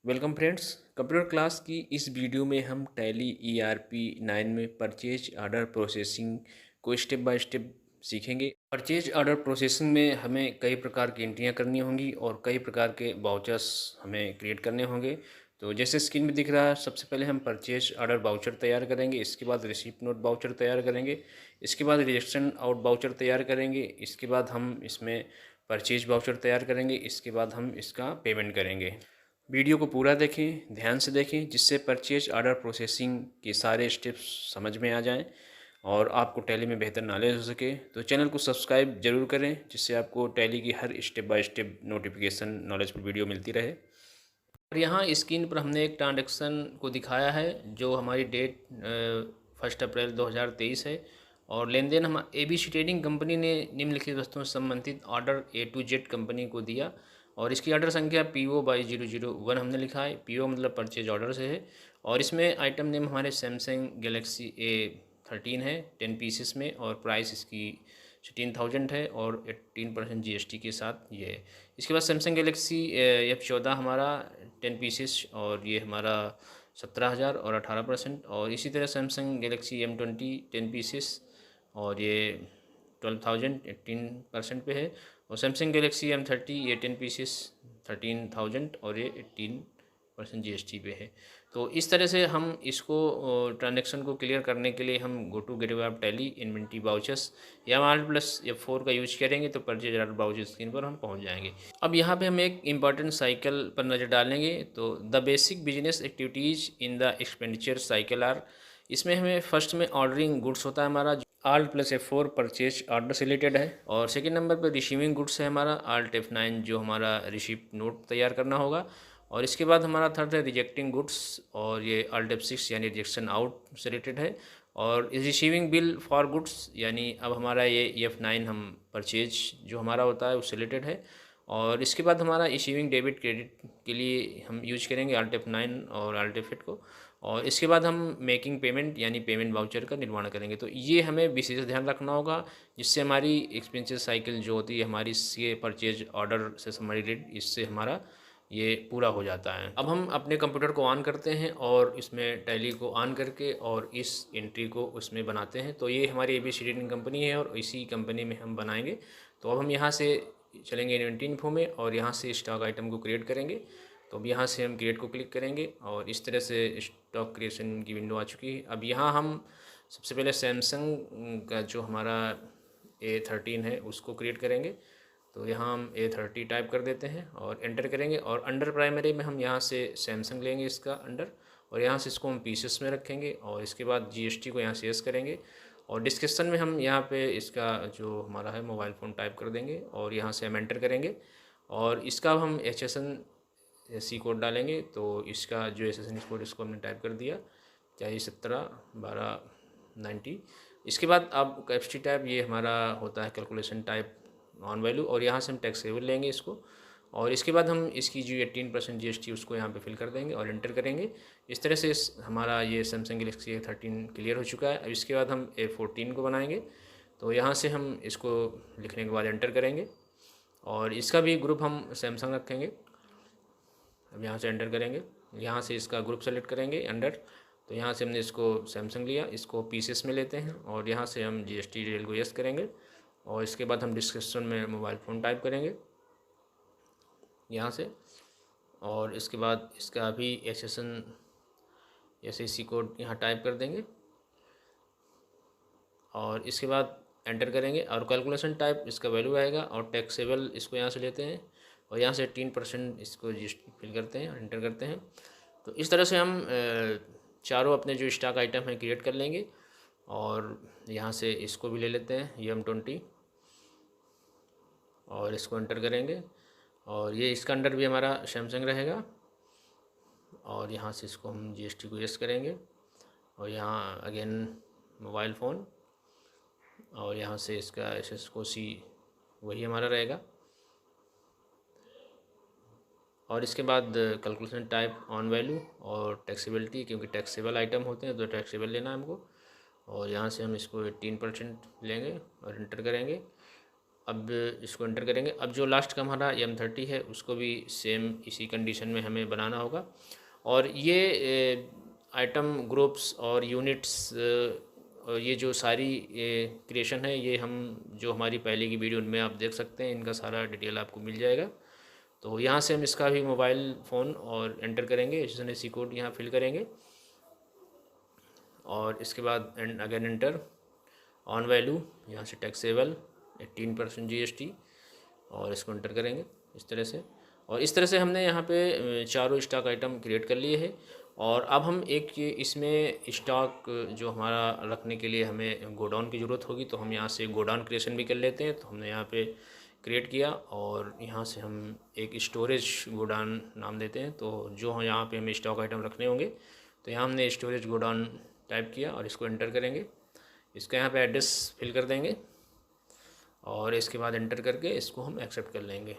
Welcome friends. Computer class की इस video में हम टैली ERP 9 में परचेज ऑर्डर प्रोसेसिंग को स्टेप बाय स्टेप सीखेंगे। परचेज ऑर्डर प्रोसेसिंग में हमें कई प्रकार की एंट्रियां करनी होंगी और कई प्रकार के वाउचर्स हमें क्रिएट करने होंगे। तो जैसे स्क्रीन में दिख रहा है, सबसे पहले हम परचेज ऑर्डर वाउचर तैयार करेंगे, इसके बाद रिसीप्ट नोट वाउचर तैयार करेंगे, इसके बाद रिजेक्शन आउट वाउचर तैयार करेंगे, इसके बाद हम इसमें परचेज वाउचर तैयार करेंगे, इसके बाद हम इसका पेमेंट करेंगे। वीडियो को पूरा देखें, ध्यान से देखें, जिससे परचेज ऑर्डर प्रोसेसिंग के सारे स्टेप्स समझ में आ जाएं और आपको टैली में बेहतर नॉलेज हो सके। तो चैनल को सब्सक्राइब जरूर करें, जिससे आपको टैली की हर step by step notification knowledgeful video मिलती रहे। और यहाँ स्क्रीन पर हमने एक ट्रांजैक्शन को दिखाया है जो हमारी डेट 1 अप्रैल 2023 है और लेन देन हम ABC ट्रेडिंग कंपनी ने निम्नलिखित वस्तुओं से संबंधित order A to Z company को दिया और इसकी ऑर्डर संख्या PO/001 हमने लिखा है। PO मतलब परचेज ऑर्डर से है और इसमें आइटम नेम हमारे सैमसंग गैलेक्सी A13 है 10 पीसेस में और प्राइस इसकी 16,000 है और 18% GST के साथ ये है। इसके बाद सैमसंग गैलेक्सी F14 हमारा 10 पीसेस और ये हमारा 17,000 और 18%। और इसी तरह सैमसंग गैलेक्सी M20 10 पीसेस और ये 12,000 18% पे है। और सैमसंग गैलेक्सी M30 ये 10 पीसेस 13,000 और ये 18% GST पे है। तो इस तरह से हम इसको ट्रांजैक्शन को क्लियर करने के लिए हम go to gateway of Tally inventory vouchers या Alt+F4 का यूज करेंगे तो परचेज ऑर्डर वाउचर स्क्रीन पर हम पहुंच जाएंगे। अब यहाँ पे हम एक इम्पॉर्टेंट साइकिल पर नज़र डालेंगे। तो the basic business activities in the expenditure cycle are, इसमें हमें फर्स्ट में ऑर्डरिंग गुड्स होता है हमारा, Alt+F4 परचेज ऑर्डर से रिलेटेड है। और सेकेंड नंबर पर रिसीविंग गुड्स है हमारा Alt+F9 जो हमारा रिसिप्ट नोट तैयार करना होगा। और इसके बाद हमारा थर्ड है रिजेक्टिंग गुड्स और ये Alt+F6 यानी रिजेक्शन आउट से रिलेटेड है। और रिसीविंग बिल फॉर गुड्स यानी अब हमारा ये F9 हम परचेज जो हमारा होता है उससे रिलेटेड है। और इसके बाद हमारा इशूइंग डेबिट क्रेडिट के लिए हम यूज करेंगे Alt+F9 और Alt+F8 को। और इसके बाद हम मेकिंग पेमेंट यानी पेमेंट वाउचर का निर्माण करेंगे। तो ये हमें विशेष ध्यान रखना होगा, जिससे हमारी एक्सपेंसेस साइकिल जो होती है हमारी ये परचेज ऑर्डर से संबंधित, इससे हमारा ये पूरा हो जाता है। अब हम अपने कंप्यूटर को ऑन करते हैं और इसमें टैली को ऑन करके और इस एंट्री को उसमें बनाते हैं। तो ये हमारी ABC ट्रेडिंग कंपनी है और इसी कंपनी में हम बनाएंगे। तो अब हम यहाँ से चलेंगे इन्वेंट्री इन्फो में और यहाँ से स्टॉक आइटम को क्रिएट करेंगे। तो अब यहाँ से हम क्रिएट को क्लिक करेंगे और इस तरह से स्टॉक क्रिएशन की विंडो आ चुकी है। अब यहाँ हम सबसे पहले सैमसंग का जो हमारा A13 है उसको क्रिएट करेंगे। तो यहाँ हम A30 टाइप कर देते हैं और एंटर करेंगे और अंडर प्राइमरी में हम यहाँ से सैमसंग लेंगे इसका अंडर और यहाँ से इसको हम पीसेस में रखेंगे और इसके बाद GST को यहाँ से यस करेंगे और डिस्क्रिप्शन में हम यहाँ पे इसका जो हमारा है मोबाइल फ़ोन टाइप कर देंगे और यहाँ से हम एंटर करेंगे और इसका हम HSN कोड डालेंगे। तो इसका जो HSN कोड इसको हमने टाइप कर दिया, चाहे 171290। इसके बाद अब कैप्स्टी टाइप ये हमारा होता है कैलकुलेशन टाइप ऑन वैल्यू और यहाँ से हम टैक्सेबल लेंगे इसको और इसके बाद हम इसकी जो 18% GST उसको यहाँ पे फिल कर देंगे और एंटर करेंगे। इस तरह से हमारा ये सैमसंग गैलेक्सी A13 क्लियर हो चुका है। अब इसके बाद हम A14 को बनाएंगे। तो यहाँ से हम इसको लिखने के बाद एंटर करेंगे और इसका भी ग्रुप हम सैमसंग रखेंगे। अब यहाँ से एंटर करेंगे, यहाँ से इसका ग्रुप सेलेक्ट करेंगे अंडर। तो यहाँ से हमने इसको सैमसंग लिया, इसको पीसेस में लेते हैं और यहाँ से हम GST डिटेल को यस करेंगे और इसके बाद हम डिस्क्रिप्शन में मोबाइल फ़ोन टाइप करेंगे यहाँ से और इसके बाद इसका भी HSN SAC कोड यहाँ टाइप कर देंगे और इसके बाद एंटर करेंगे और कैलकुलेशन टाइप इसका वैल्यू आएगा और टैक्सेबल इसको यहाँ से लेते हैं और यहाँ से 18% इसको GST फिल करते हैं और एंटर करते हैं। तो इस तरह से हम चारों अपने जो स्टॉक आइटम हैं क्रिएट कर लेंगे और यहाँ से इसको भी ले लेते हैं M20 और इसको एंटर करेंगे और ये इसका अंडर भी हमारा सैमसंग रहेगा और यहाँ से इसको हम GST को यस करेंगे और यहाँ अगेन मोबाइल फ़ोन और यहाँ से इसका SSC वही हमारा रहेगा और इसके बाद कैलकुलेशन टाइप ऑन वैल्यू और टैक्सेबिलिटी, क्योंकि टैक्सेबल आइटम होते हैं तो टैक्सेबल लेना है हमको और यहाँ से हम इसको 18% लेंगे और एंटर करेंगे अब इसको एंटर करेंगे। अब जो लास्ट का हमारा M30 है उसको भी सेम इसी कंडीशन में हमें बनाना होगा। और ये आइटम ग्रुप्स और यूनिट्स, ये जो सारी क्रिएशन है, ये हम जो हमारी पहले की वीडियो उनमें आप देख सकते हैं, इनका सारा डिटेल आपको मिल जाएगा। तो यहाँ से हम इसका भी मोबाइल फ़ोन और एंटर करेंगे, SNSC कोड यहाँ फिल करेंगे और इसके बाद अगेन एंटर ऑन वैल्यू, यहाँ से टैक्सेबल 18% GST और इसको एंटर करेंगे इस तरह से। और इस तरह से हमने यहाँ पे चारों स्टॉक आइटम क्रिएट कर लिए हैं। और अब हम एक इसमें स्टॉक जो हमारा रखने के लिए हमें गोडाउन की ज़रूरत होगी, तो हम यहाँ से गोडाउन क्रिएशन भी कर लेते हैं। तो हमने यहाँ पे क्रिएट किया और यहाँ से हम एक स्टोरेज गोडाउन नाम देते हैं। तो जो यहाँ पे हमें स्टॉक आइटम रखने होंगे, तो यहाँ हमने स्टोरेज गोडाउन टाइप किया और इसको एंटर करेंगे। इसका यहाँ पे एड्रेस फिल कर देंगे और इसके बाद एंटर करके इसको हम एक्सेप्ट कर लेंगे।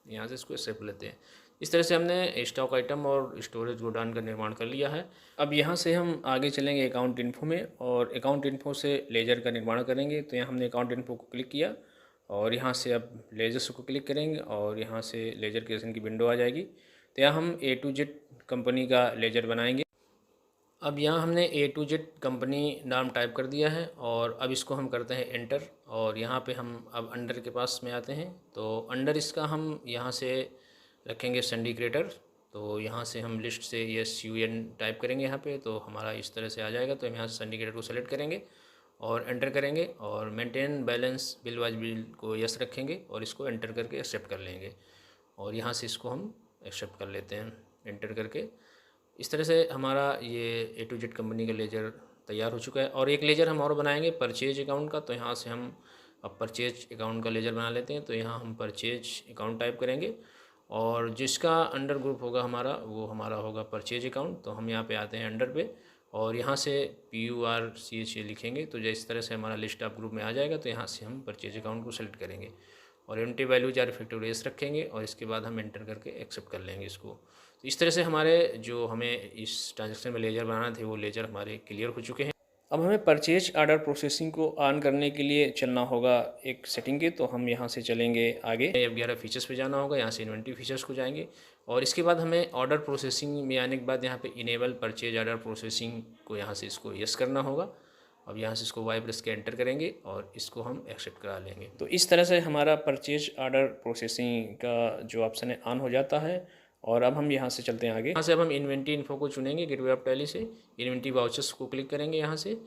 यहाँ से इसको एक्सेप्ट लेते हैं। इस तरह से हमने स्टॉक आइटम और स्टोरेज गोडाउन का निर्माण कर लिया है। अब यहाँ से हम आगे चलेंगे अकाउंट इन्फो में और अकाउंट इन्फो से लेजर का निर्माण करेंगे। तो यहाँ हमने अकाउंट इन्फो को क्लिक किया और यहाँ से अब लेजर्स को क्लिक करेंगे और यहाँ से लेजर क्रिएशन की विंडो आ जाएगी। तो यहाँ हम A to Z कंपनी का लेजर बनाएंगे। अब यहाँ हमने A to Z कंपनी नाम टाइप कर दिया है और अब इसको हम करते हैं एंटर। और यहाँ पे हम अब अंडर के पास में आते हैं। तो अंडर इसका हम यहाँ से रखेंगे सिंडिकेटर। तो यहाँ से हम लिस्ट से SUN टाइप करेंगे यहाँ पे, तो हमारा इस तरह से आ जाएगा। तो हम यहाँ से सिंडिकेटर को सेलेक्ट करेंगे और एंटर करेंगे और maintain balance bill wise bill को यस रखेंगे और इसको एंटर करके एक्सेप्ट कर लेंगे। और यहाँ से इसको हम एक्सेप्ट कर लेते हैं एंटर करके। इस तरह से हमारा ये A to Z कंपनी का लेजर तैयार हो चुका है। और एक लेजर हम और बनाएंगे परचेज अकाउंट का। तो यहाँ से हम अब परचेज अकाउंट का लेजर बना लेते हैं। तो यहाँ हम परचेज अकाउंट टाइप करेंगे और जिसका अंडर ग्रुप होगा हमारा, वो हमारा होगा परचेज अकाउंट। तो हम यहाँ पे आते हैं अंडर पे और यहाँ से PURCH लिखेंगे। तो जिस तरह से हमारा लिस्ट ऑफ ग्रुप में आ जाएगा, तो यहाँ से हम परचेज अकाउंट को सेलेक्ट करेंगे और एम्प्टी वैल्यू जार इफेक्टिव रेस रखेंगे और इसके बाद हम एंटर करके एक्सेप्ट कर लेंगे इसको। तो इस तरह से हमारे जो हमें इस ट्रांजेक्शन में लेजर बनाना थे, वो लेजर हमारे क्लियर हो चुके हैं। अब हमें परचेज ऑर्डर प्रोसेसिंग को ऑन करने के लिए चलना होगा एक सेटिंग के। तो हम यहाँ से चलेंगे आगे, F11 फीचर्स पे जाना होगा। यहाँ से इन्वेंट्री फीचर्स को जाएंगे और इसके बाद हमें ऑर्डर प्रोसेसिंग में आने के बाद यहाँ पे इनेबल परचेज ऑर्डर प्रोसेसिंग को यहाँ से इसको यस करना होगा। अब यहाँ से इसको वाई प्रेस के एंटर करेंगे और इसको हम एक्सेप्ट करा लेंगे। तो इस तरह से हमारा परचेज ऑर्डर प्रोसेसिंग का जो ऑप्शन है ऑन हो जाता है। और अब हम यहाँ से चलते हैं आगे। यहाँ से अब हम इन्वेंट्री इन्फो को चुनेंगे गेटवे ऑफ टैली से, इन्वेंट्री वाउचर्स को क्लिक करेंगे यहाँ से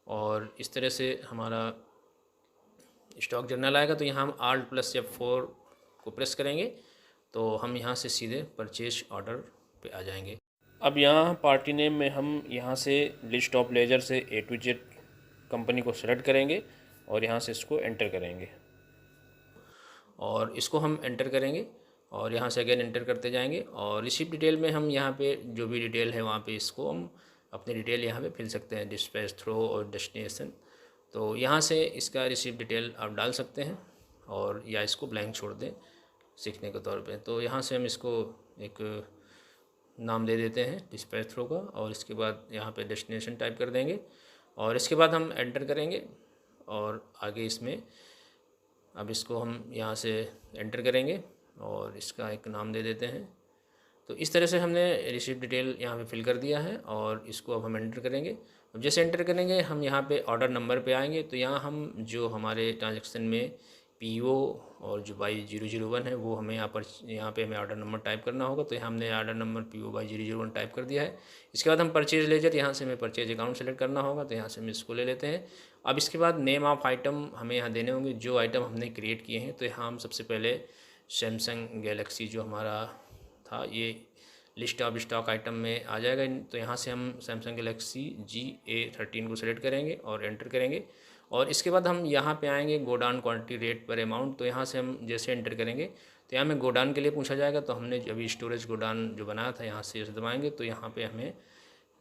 और इस तरह से हमारा स्टॉक जर्नल आएगा। तो यहाँ हम Alt+F4 को प्रेस करेंगे तो हम यहाँ से सीधे परचेज ऑर्डर पे आ जाएंगे। अब यहाँ पार्टी नेम में हम यहाँ से लिस्ट ऑफ लेजर से A to Z कंपनी को सेलेक्ट करेंगे और यहाँ से इसको एंटर करेंगे और इसको हम एंटर करेंगे और यहाँ से अगेन एंटर करते जाएंगे। और रिसिप्ट डिटेल में हम यहाँ पे जो भी डिटेल है वहाँ पे इसको हम अपनी डिटेल यहाँ पे फिल सकते हैं, डिस्पैच थ्रो और डेस्टिनेशन। तो यहाँ से इसका रिसिप्ट डिटेल आप डाल सकते हैं और या इसको ब्लैंक छोड़ दें सीखने के तौर पे। तो यहाँ से हम इसको एक नाम दे देते हैं डिस्पैच थ्रो का और इसके बाद यहाँ पे डेस्टिनेशन टाइप कर देंगे और इसके बाद हम एंटर करेंगे और आगे इसमें अब इसको हम यहाँ से एंटर करेंगे और इसका एक नाम दे देते हैं। तो इस तरह से हमने रिसिप्ट डिटेल यहाँ पे फिल कर दिया है और इसको अब हम एंटर करेंगे। अब जैसे एंटर करेंगे हम यहाँ पे ऑर्डर नंबर पे आएंगे। तो यहाँ हम जो हमारे ट्रांजैक्शन में PO और जो बाई 001 है वो हमें यहाँ पे हमें ऑर्डर नंबर टाइप करना होगा। तो यहाँ हमने order number PO by 001 type कर दिया है। इसके बाद हम परचेज लेजर, यहाँ से हमें परचेज अकाउंट सेलेक्ट करना होगा। तो यहाँ से हम इसको ले लेते हैं। अब इसके बाद नेम ऑफ आइटम हमें यहाँ देने होंगे जो आइटम हमने क्रिएट किए हैं। तो यहाँ हम सबसे पहले सैमसंग गैलेक्सी जो हमारा था ये लिस्ट ऑफ स्टॉक आइटम में आ जाएगा। तो यहाँ से हम सैमसंग गैलेक्सी GA13 को सेलेक्ट करेंगे और एंटर करेंगे और इसके बाद हम यहाँ पे आएंगे गोडाउन क्वांटिटी रेट पर अमाउंट। तो यहाँ से हम जैसे एंटर करेंगे तो यहाँ में गोडाउन के लिए पूछा जाएगा। तो हमने अभी स्टोरेज गोडाउन जो बनाया था यहाँ से दबाएंगे तो यहाँ पे हमें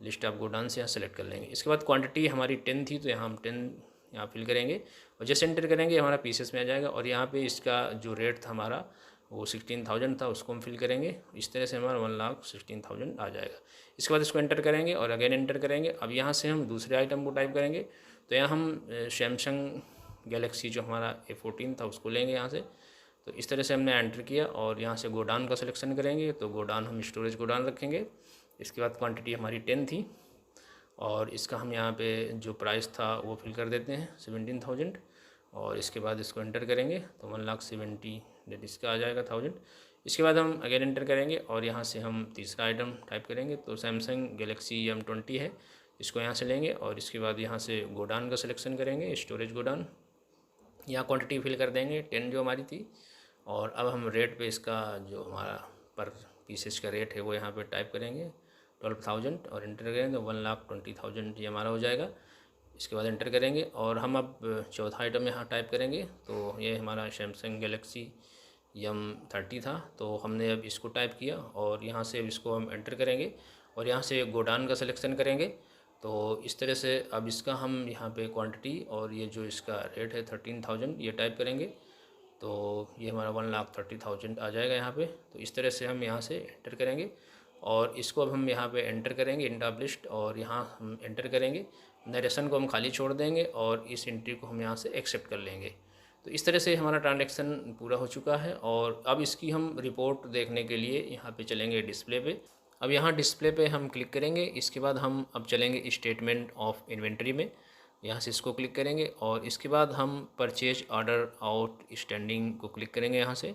लिस्ट ऑफ गोडाउन से यहाँ सेलेक्ट कर लेंगे। इसके बाद क्वांटिटी हमारी 10 थी तो यहाँ हम 10 यहाँ फिल करेंगे और जैसे एंटर करेंगे हमारा पीसेस में आ जाएगा और यहाँ पे इसका जो रेट था हमारा वो 16,000 था, उसको हम फिल करेंगे। इस तरह से हमारा 1,16,000 आ जाएगा। इसके बाद इसको एंटर करेंगे और अगेन एंटर करेंगे। अब यहाँ से हम दूसरे आइटम को टाइप करेंगे। तो यहाँ हम सैमसंग गैलेक्सी जो हमारा A14 था उसको लेंगे यहाँ से। तो इस तरह से हमने एंटर किया और यहाँ से गोडाउन का सिलेक्शन करेंगे, तो गोडाउन हम स्टोरेज गोडाउन रखेंगे। इसके बाद क्वांटिटी हमारी 10 थी और इसका हम यहाँ पे जो प्राइस था वो फिल कर देते हैं 17,000 और इसके बाद इसको एंटर करेंगे तो 1,70,000 डेट इसका आ जाएगा 1000। इसके बाद हम अगेन एंटर करेंगे और यहाँ से हम तीसरा आइटम टाइप करेंगे, तो सैमसंग गैलेक्सी M20 है, इसको यहाँ से लेंगे और इसके बाद यहाँ से गोडाउन का सिलेक्शन करेंगे, स्टोरेज गोडाउन। यहाँ क्वांटिटी फिल कर देंगे 10 जो हमारी थी और अब हम रेट पे इसका जो हमारा पर पीसेस का रेट है वो यहाँ पे टाइप करेंगे 12,000 और एंटर करेंगे तो 1,20,000 ये हमारा हो जाएगा। इसके बाद एंटर करेंगे और हम अब चौथा आइटम यहाँ टाइप करेंगे, तो ये हमारा सैमसंग गैलेक्सी M30 था, तो हमने अब इसको टाइप किया और यहाँ से इसको हम एंटर करेंगे और यहाँ से गोडाउन का सिलेक्शन करेंगे। तो इस तरह से अब इसका हम यहाँ पे क्वांटिटी और ये जो इसका रेट है 13,000 ये टाइप करेंगे, तो ये हमारा 1,30,000 आ जाएगा यहाँ पे। तो इस तरह से हम यहाँ से एंटर करेंगे और इसको अब हम यहाँ पे एंटर करेंगे इंटाब्लिस्ट और यहाँ हम एंटर करेंगे, नरेशन को हम खाली छोड़ देंगे और इस एंट्री को हम यहाँ से एक्सेप्ट कर लेंगे। तो इस तरह से हमारा ट्रांजैक्शन पूरा हो चुका है और अब इसकी हम रिपोर्ट देखने के लिए यहाँ पे चलेंगे डिस्प्ले पे। अब यहाँ डिस्प्ले पे हम क्लिक करेंगे, इसके बाद हम अब चलेंगे स्टेटमेंट ऑफ इन्वेंट्री में, यहाँ से इसको क्लिक करेंगे और इसके बाद हम परचेज ऑर्डर आउट स्टैंडिंग को क्लिक करेंगे यहाँ से।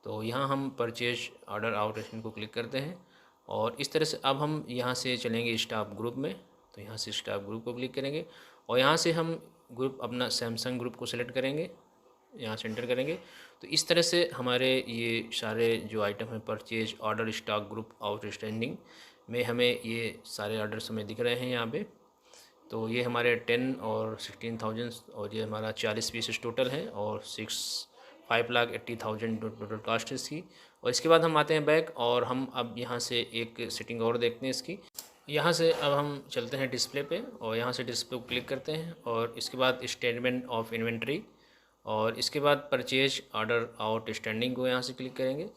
तो यहाँ हम परचेज ऑर्डर आउट स्टैंडिंग को क्लिक करते हैं और इस तरह से अब हम यहाँ से चलेंगे स्टाफ ग्रुप में, तो यहाँ से स्टाफ ग्रुप को क्लिक करेंगे और यहाँ से हम ग्रुप अपना सैमसंग ग्रुप को सेलेक्ट करेंगे, यहाँ से एंटर करेंगे। तो इस तरह से हमारे ये सारे जो आइटम हैं purchase order stock group outstanding में हमें ये सारे ऑर्डर्स हमें दिख रहे हैं यहाँ पे। तो ये हमारे 10 और 16,000 और ये हमारा 40 पीसेस टोटल है और 5,80,000 टोटल कास्ट है इसकी। और इसके बाद हम आते हैं बैक और हम अब यहाँ से एक सेटिंग और देखते हैं इसकी। यहाँ से अब हम चलते हैं डिस्प्ले पे और यहाँ से डिस्प्ले को क्लिक करते हैं और इसके बाद स्टेटमेंट ऑफ इन्वेंट्री और इसके बाद परचेज ऑर्डर आउट स्टैंडिंग को यहाँ से क्लिक करेंगे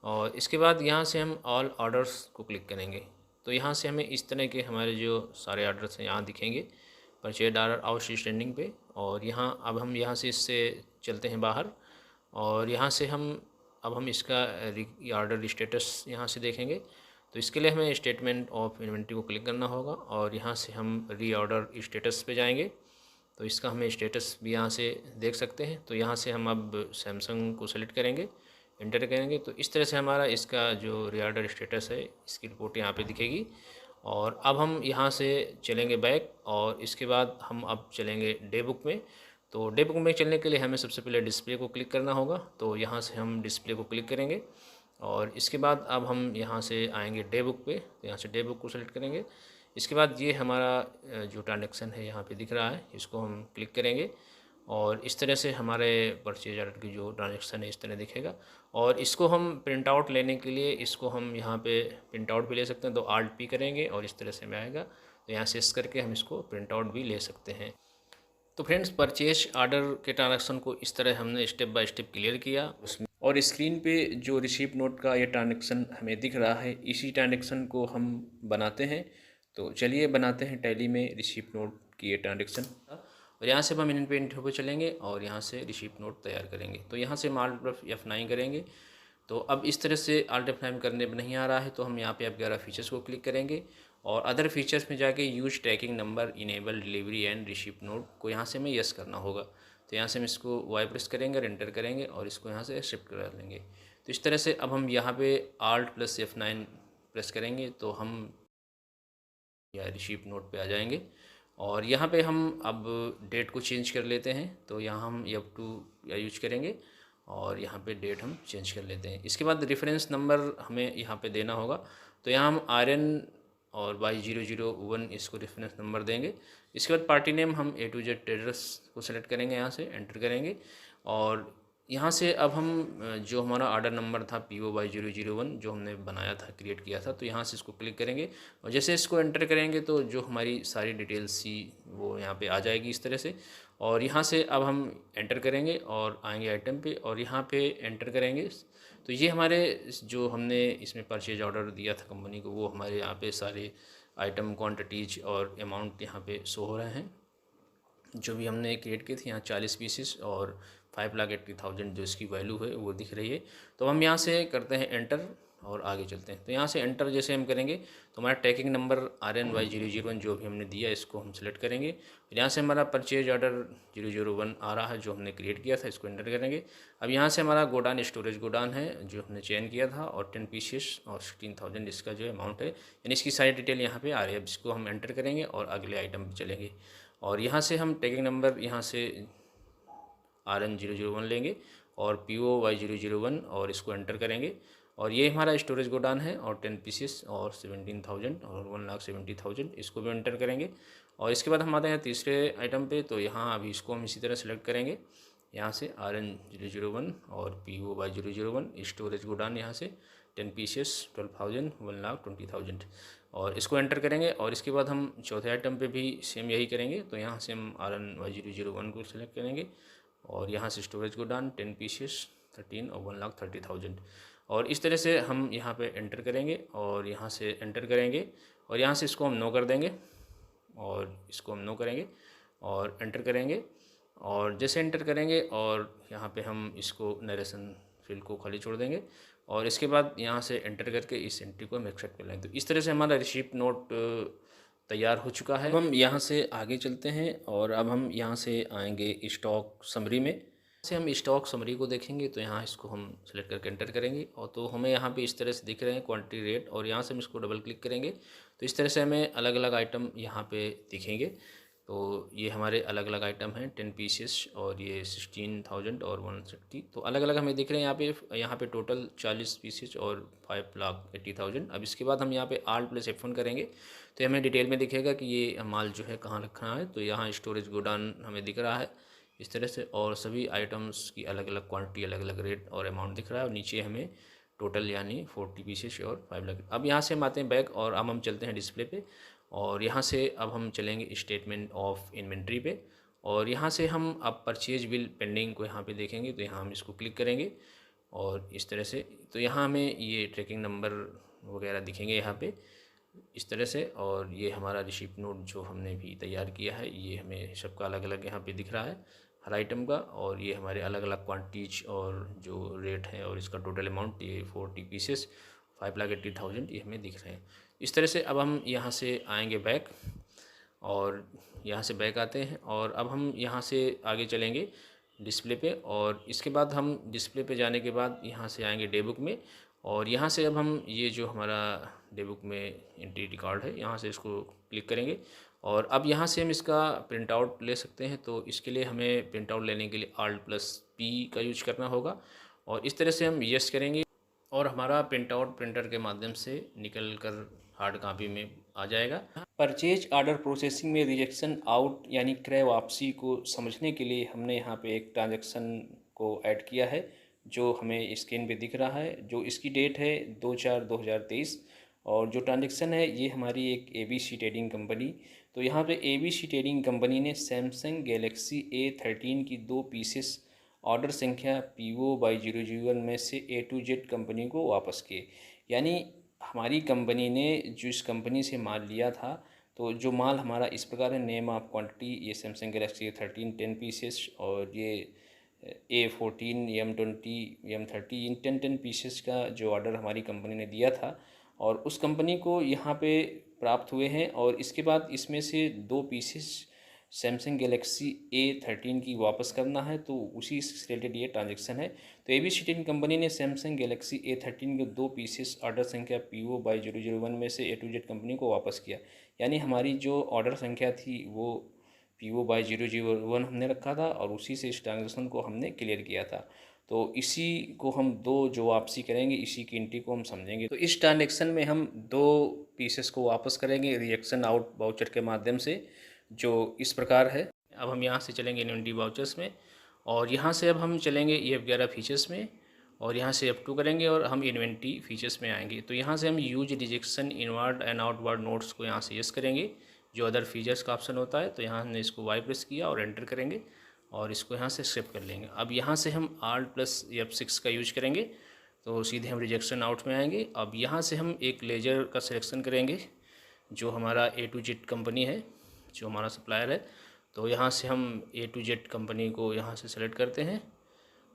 और इसके बाद यहाँ से हम ऑल ऑर्डर्स को क्लिक करेंगे। तो यहाँ से हमें इस तरह के हमारे जो सारे ऑर्डर्स हैं यहाँ दिखेंगे परचेज ऑर्डर आउट स्टैंडिंग पे। और यहाँ अब हम यहाँ से इससे चलते हैं बाहर और यहाँ से हम इसका ऑर्डर स्टेटस यहाँ से देखेंगे। तो इसके लिए हमें स्टेटमेंट ऑफ इन्वेंट्री को क्लिक करना होगा और यहाँ से हम रीऑर्डर स्टेटस पे जाएंगे, तो इसका हमें स्टेटस भी यहाँ से देख सकते हैं। तो यहाँ से हम अब सैमसंग को सेलेक्ट करेंगे, एंटर करेंगे, तो इस तरह से हमारा इसका जो रीऑर्डर स्टेटस है इसकी रिपोर्ट यहाँ पे दिखेगी। और अब हम यहाँ से चलेंगे बैक और इसके बाद हम अब चलेंगे डे बुक में। तो डे बुक में चलने के लिए हमें सबसे पहले डिस्प्ले को क्लिक करना होगा, तो यहाँ से हम डिस्प्ले को क्लिक करेंगे और इसके बाद अब हम यहाँ से आएंगे डे बुक पे, तो यहाँ से डे बुक को सेलेक्ट करेंगे। इसके बाद ये हमारा जो ट्रांजैक्शन है यहाँ पे दिख रहा है, इसको हम क्लिक करेंगे और इस तरह से हमारे परचेज ऑर्डर की जो ट्रांजैक्शन है इस तरह दिखेगा। और इसको हम प्रिंट आउट लेने के लिए इसको हम यहाँ पे प्रिंट आउट भी ले सकते हैं, तो Alt P करेंगे और इस तरह से में आएगा, तो यहाँ से इस करके हम इसको प्रिंट आउट भी ले सकते हैं। तो फ्रेंड्स परचेज ऑर्डर के ट्रांजैक्शन को इस तरह हमने स्टेप बाय स्टेप क्लियर किया उसमें। और स्क्रीन पे जो रिसीप्ट नोट का ये ट्रांजैक्शन हमें दिख रहा है, इसी ट्रांजैक्शन को हम बनाते हैं। तो चलिए बनाते हैं टैली में रिसीप्ट नोट की ये ट्रांजैक्शन और यहाँ से हम इन्वेंट्री पे चलेंगे और यहाँ से रिसीप्ट नोट तैयार करेंगे। तो यहाँ से हम Alt F9 करेंगे। तो अब इस तरह से Alt F9 करने में नहीं आ रहा है, तो हम यहाँ पे F11 फीचर्स को क्लिक करेंगे और अदर फीचर्स में जाके use tracking number enable delivery and receipt note को यहाँ से हमें यस करना होगा। तो यहाँ से हम इसको वाई प्रेस करेंगे और एंटर करेंगे और इसको यहाँ से शिफ्ट करा लेंगे। तो इस तरह से अब हम यहाँ पे Alt + F9 प्रेस करेंगे तो हम या रिसीप्ट नोट पे आ जाएंगे और यहाँ पे हम अब डेट को चेंज कर लेते हैं। तो यहाँ हम F2 या यूज करेंगे और यहाँ पे डेट हम चेंज कर लेते हैं। इसके बाद रेफरेंस नंबर हमें यहाँ पे देना होगा, तो यहाँ हम RN और Y001 इसको रेफरेंस नंबर देंगे। इसके बाद पार्टी नेम हम A to Z ट्रेडर्स को सेलेक्ट करेंगे, यहाँ से एंटर करेंगे और यहाँ से अब हम जो हमारा ऑर्डर नंबर था POY001 जो हमने बनाया था क्रिएट किया था, तो यहाँ से इसको क्लिक करेंगे और जैसे इसको एंटर करेंगे तो जो हमारी सारी डिटेल्स थी वो यहाँ पे आ जाएगी इस तरह से। और यहाँ से अब हम एंटर करेंगे और आएंगे आइटम पे और यहाँ पे एंटर करेंगे। तो ये हमारे जो हमने इसमें परचेज ऑर्डर दिया था कंपनी को वो हमारे यहाँ पे सारे आइटम क्वान्टिटीज और अमाउंट यहाँ पे शो हो रहे हैं। जो भी हमने क्रिएट की थी, यहाँ 40 पीसेस और 5,80,000 जो इसकी वैल्यू है वो दिख रही है। तो हम यहाँ से करते हैं एंटर और आगे चलते हैं। तो यहाँ से एंटर जैसे हम करेंगे तो हमारा ट्रैकिंग नंबर RNY001 जो भी हमने दिया इसको हम सेलेक्ट करेंगे। यहाँ से हमारा परचेज ऑर्डर 001 आ रहा है जो हमने क्रिएट किया था, इसको एंटर करेंगे। अब यहाँ से हमारा गोडान स्टोरेज गोडान है जो हमने चयन किया था और 10 पीसेस और 16,000 इसका जो अमाउंट है, यानी इसकी सारी डिटेल यहाँ पे आ रही है। अब इसको हम एंटर करेंगे और अगले आइटम पर चलेंगे। और यहाँ से हम ट्रैकिंग नंबर यहाँ से RN001 लेंगे और POY001 और इसको एंटर करेंगे। और ये हमारा स्टोरेज गोडान है और 10 पीसेस और 17,000 और 1,70,000 इसको भी एंटर करेंगे। और इसके बाद हम आते हैं तीसरे आइटम पे। तो यहाँ अभी इसको हम इसी तरह सेलेक्ट करेंगे, यहाँ से RN001 और POY001 स्टोरेज गोडान, यहाँ से 10 पीसेस 12,000 1,20,000 और इसको एंटर करेंगे। और इसके बाद हम चौथे आइटम पे भी सेम यही करेंगे। तो यहाँ से हम RNY001 को सेलेक्ट करेंगे और यहाँ से स्टोरेज गोडान 10 पीसेस 13 और 1,30,000 और इस तरह से हम यहाँ पे एंटर करेंगे और यहाँ से एंटर करेंगे और यहाँ से इसको हम नो कर देंगे और इसको हम नो करेंगे और एंटर करेंगे। और जैसे एंटर करेंगे और यहाँ पे हम इसको नरेशन फील्ड को खाली छोड़ देंगे और इसके बाद यहाँ से एंटर करके इस एंट्री को हम एक्सेप्ट कर लेंगे। तो इस तरह से हमारा रिसिप्ट नोट तैयार हो चुका है। अब हम यहाँ से आगे चलते हैं और अब हम यहाँ से आएंगे स्टॉक समरी में। से हम स्टॉक समरी को देखेंगे तो यहाँ इसको हम सेलेक्ट करके एंटर करेंगे और तो हमें यहाँ पे इस तरह से दिख रहे हैं क्वांटिटी रेट और यहाँ से हम इसको डबल क्लिक करेंगे तो इस तरह से हमें अलग अलग आइटम यहाँ पे दिखेंगे। तो ये हमारे अलग अलग आइटम हैं 10 पीसेस और ये 16,000 और 160 तो अलग अलग हमें दिख रहे हैं यहाँ पे टोटल 40 पीसेस और 5,80,000। अब इसके बाद हम यहाँ पे Alt+F1 करेंगे तो हमें डिटेल में दिखेगा कि ये माल जो है कहाँ रखना है। तो यहाँ स्टोरेज गोडाउन हमें दिख रहा है इस तरह से और सभी आइटम्स की अलग अलग क्वांटिटी अलग अलग रेट और अमाउंट दिख रहा है और नीचे हमें टोटल यानी 40 पीसेस और 5 लाख। अब यहाँ से हम आते हैं बैक और अब हम चलते हैं डिस्प्ले पे और यहाँ से अब हम चलेंगे स्टेटमेंट ऑफ इन्वेंट्री पे और यहाँ से हम अब परचेज बिल पेंडिंग को यहाँ पे देखेंगे। तो यहाँ हम इसको क्लिक करेंगे और इस तरह से तो यहाँ हमें ये ट्रैकिंग नंबर वगैरह दिखेंगे यहाँ पे इस तरह से। और ये हमारा रिसिप्ट नोट जो हमने भी तैयार किया है ये हमें सबका अलग अलग यहाँ पे दिख रहा है हर आइटम का और ये हमारे अलग अलग क्वांटिटीज और जो रेट है और इसका टोटल अमाउंट ये 40 पीसेस 5,80,000 ये हमें दिख रहे हैं इस तरह से। अब हम यहाँ से आएंगे बैक और यहाँ से बैक आते हैं और अब हम यहाँ से आगे चलेंगे डिस्प्ले पे और इसके बाद हम डिस्प्ले पे जाने के बाद यहाँ से आएंगे डे बुक में और यहाँ से अब हम ये जो हमारा डे बुक में एंट्री रिकॉर्ड है यहाँ से इसको क्लिक करेंगे और अब यहाँ से हम इसका प्रिंट आउट ले सकते हैं। तो इसके लिए हमें प्रिंट आउट लेने के लिए Alt+P का यूज करना होगा और इस तरह से हम यस करेंगे और हमारा प्रिंट आउट प्रिंटर के माध्यम से निकल कर हार्ड कॉपी में आ जाएगा। परचेज ऑर्डर प्रोसेसिंग में रिजेक्शन आउट यानी क्रय वापसी को समझने के लिए हमने यहाँ पे एक ट्रांजैक्शन को ऐड किया है जो हमें स्क्रीन पे दिख रहा है। जो इसकी डेट है 2/4/2023 और जो ट्रांजैक्शन है ये हमारी एक ABC ट्रेडिंग कंपनी। तो यहाँ पे ABC ट्रेडिंग कंपनी ने सैमसंग गैलेक्सी A13 की 2 पीसेस ऑर्डर संख्या PO/001 में से A to Z कंपनी को वापस किए। यानी हमारी कंपनी ने जो इस कंपनी से माल लिया था तो जो माल हमारा इस प्रकार है नेम ऑफ क्वांटिटी ये सैमसंग गैलेक्सी A13 10 पीसेस और ये A14 M20 M30 इन 10 पीसेस का जो ऑर्डर हमारी कंपनी ने दिया था और उस कंपनी को यहाँ पे प्राप्त हुए हैं और इसके बाद इसमें से 2 पीसेस सैमसंग गैलेक्सी A13 की वापस करना है। तो उसी से रिलेटेड ये ट्रांजैक्शन है। तो ABC ट्रेडिंग कंपनी ने सैमसंग गैलेक्सी A13 के 2 पीसेस ऑर्डर संख्या PO/001 में से A to Z कंपनी को वापस किया। यानी हमारी जो ऑर्डर संख्या थी वो PO/001 हमने रखा था और उसी से इस ट्रांजैक्शन को हमने क्लियर किया था। तो इसी को हम जो वापसी करेंगे इसी की एंट्री को हम समझेंगे। तो इस ट्रांजैक्शन में हम 2 पीसेस को वापस करेंगे रिजेक्शन आउट वाउचर के माध्यम से जो इस प्रकार है। अब हम यहाँ से चलेंगे इन्वेंट्री वाउचर्स में और यहाँ से अब हम चलेंगे EF11 फीचर्स में और यहाँ से F2 करेंगे और हम इन्वेंट्री फीचर्स में आएंगे। तो यहाँ से हम use rejection inward and outward notes को यहाँ से यस करेंगे जो अदर फीचर्स का ऑप्शन होता है। तो यहाँ हमने इसको वाई प्रेस किया और एंटर करेंगे और इसको यहाँ से एक्सेप्ट कर लेंगे। अब यहाँ से हम Alt+F6 का यूज करेंगे तो सीधे हम रिजेक्शन आउट में आएंगे। अब यहाँ से हम एक लेजर का सिलेक्शन करेंगे जो हमारा A to Z कंपनी है जो हमारा सप्लायर है। तो यहाँ से हम A to Z कंपनी को यहाँ से सेलेक्ट करते हैं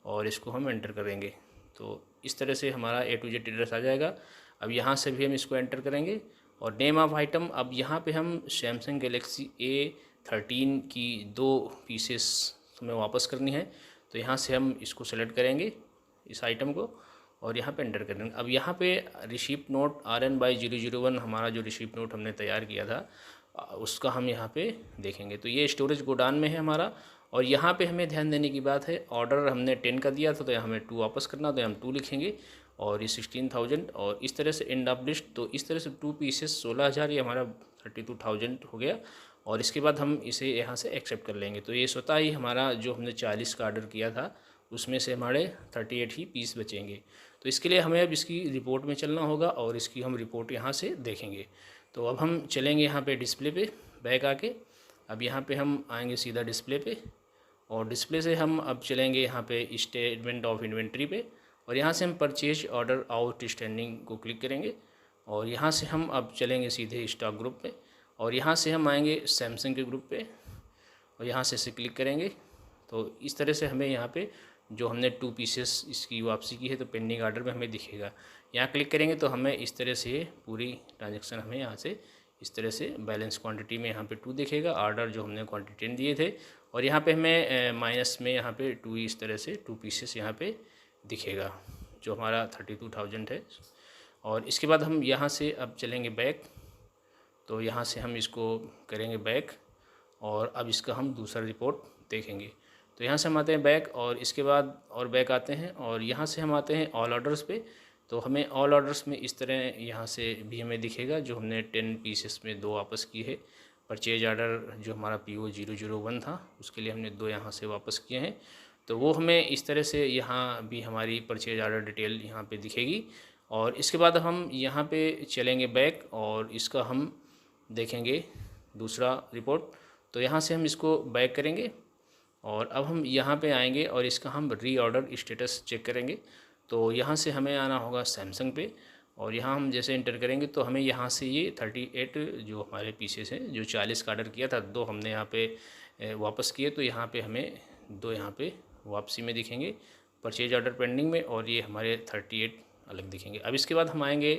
और इसको हम एंटर करेंगे। तो इस तरह से हमारा A to Z एड्रेस आ जाएगा। अब यहाँ से भी हम इसको एंटर करेंगे और नेम ऑफ़ आइटम, अब यहाँ पे हम सैमसंग गैलेक्सी A13 की 2 पीसेस हमें वापस करनी है। तो यहाँ से हम इसको सेलेक्ट करेंगे इस आइटम को और यहाँ पे एंटर करेंगे। अब यहाँ पे रिसीप्ट नोट RN/001 हमारा जो रिसीप्ट नोट हमने तैयार किया था उसका हम यहाँ पे देखेंगे। तो ये स्टोरेज गोडाउन में है हमारा। और यहाँ पे हमें ध्यान देने की बात है, ऑर्डर हमने 10 का दिया था तो यहाँ हमें 2 वापस करना, तो हम 2 लिखेंगे और ये 16,000 और इस तरह से एंड ऑफ लिस्ट। तो इस तरह से 2 पीसेस 16,000, ये हमारा 32,000 हो गया। और इसके बाद हम इसे यहाँ से एक्सेप्ट कर लेंगे। तो ये स्वतः ही हमारा जो हमने 40 का ऑर्डर किया था उसमें से हमारे 38 ही पीस बचेंगे। तो इसके लिए हमें अब इसकी रिपोर्ट में चलना होगा और इसकी हम रिपोर्ट यहाँ से देखेंगे। तो अब हम चलेंगे यहाँ पे डिस्प्ले पे बैक आके। अब यहाँ पे हम आएंगे सीधा डिस्प्ले पे और डिस्प्ले से हम अब चलेंगे यहाँ पे स्टेटमेंट ऑफ इन्वेंट्री पे और यहाँ से हम परचेज ऑर्डर आउटस्टैंडिंग को क्लिक करेंगे और यहाँ से हम अब चलेंगे सीधे स्टॉक ग्रुप पे और यहाँ से हम आएंगे सैमसंग के ग्रुप पे और यहाँ से इसे क्लिक करेंगे। तो इस तरह से हमें यहाँ पे जो हमने 2 पीसेस इसकी वापसी की है तो पेंडिंग ऑर्डर में हमें दिखेगा। यहाँ क्लिक करेंगे तो हमें इस तरह से पूरी ट्रांजैक्शन हमें यहाँ से इस तरह से बैलेंस क्वांटिटी में यहाँ पे 2 दिखेगा, ऑर्डर जो हमने क्वांटिटी दिए थे। और यहाँ पे हमें माइनस में यहाँ पे 2 इस तरह से 2 पीसेस यहाँ पे दिखेगा जो हमारा 32,000 है। और इसके बाद हम यहाँ से अब चलेंगे बैक। तो यहाँ से हम इसको करेंगे बैक और अब इसका हम दूसरा रिपोर्ट देखेंगे। तो यहाँ से हम आते हैं बैक और इसके बाद और बैक आते हैं और यहाँ से हम आते हैं ऑल ऑर्डर्स पे। तो हमें ऑल ऑर्डर्स में इस तरह यहाँ से भी हमें दिखेगा जो हमने 10 पीसेस में 2 वापस किए है। परचेज ऑर्डर जो हमारा PO001 था उसके लिए हमने 2 यहाँ से वापस किए हैं। तो वो हमें इस तरह से यहाँ भी हमारी परचेज ऑर्डर डिटेल यहाँ पे दिखेगी। और इसके बाद हम यहाँ पे चलेंगे बैक और इसका हम देखेंगे दूसरा रिपोर्ट। तो यहाँ से हम इसको बैक करेंगे और अब हम यहाँ पे आएंगे और इसका हम रीऑर्डर स्टेटस चेक करेंगे। तो यहाँ से हमें आना होगा सैमसंग पे और यहाँ हम जैसे इंटर करेंगे तो हमें यहाँ से ये 38 जो हमारे पीसेस हैं, जो 40 का ऑर्डर किया था 2 हमने यहाँ पे वापस किए, तो यहाँ पे हमें 2 यहाँ पे वापसी में दिखेंगे परचेज ऑर्डर पेंडिंग में और ये हमारे 38 अलग दिखेंगे। अब इसके बाद हम आएंगे